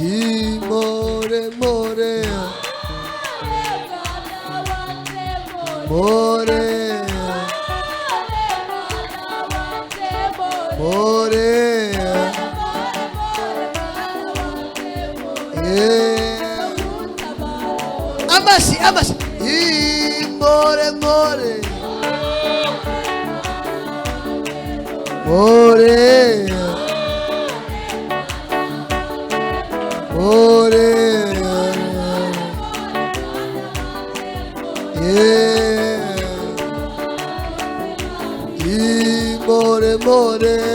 more, more, more, more, amasi, amasi, more, more, more, more, more, more,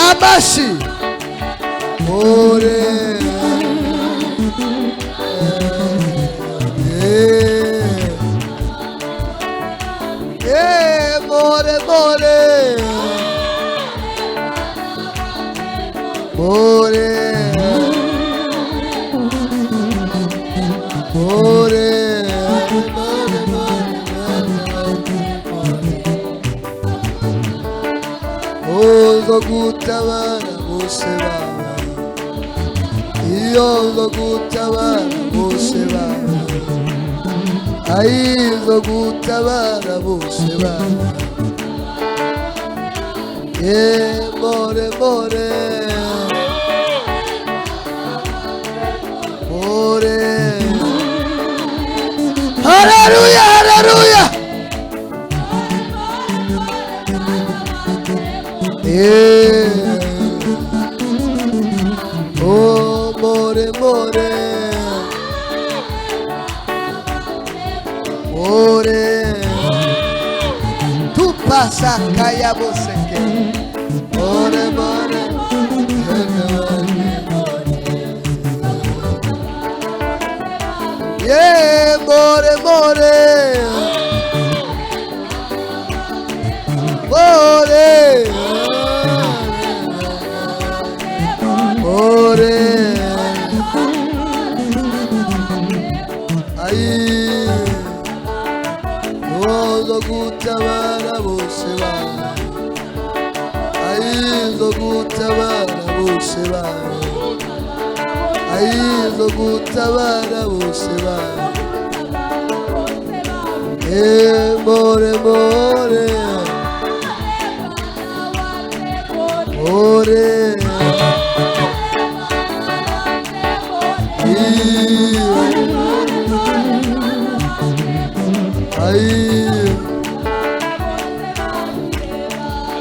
Abashi, more, more, gutabara bose baba, iyo zo gutabara bose baba, ayizo gutabara bose baba, more, more, more, hallelujah, hallelujah. Oh, more, more, more, tu passa caia você que more, more, yeah, more, more, more. Gutabara bose baba, ayizo gutabara bose baba, ayizo gutabara bose baba, more, more, more, ayi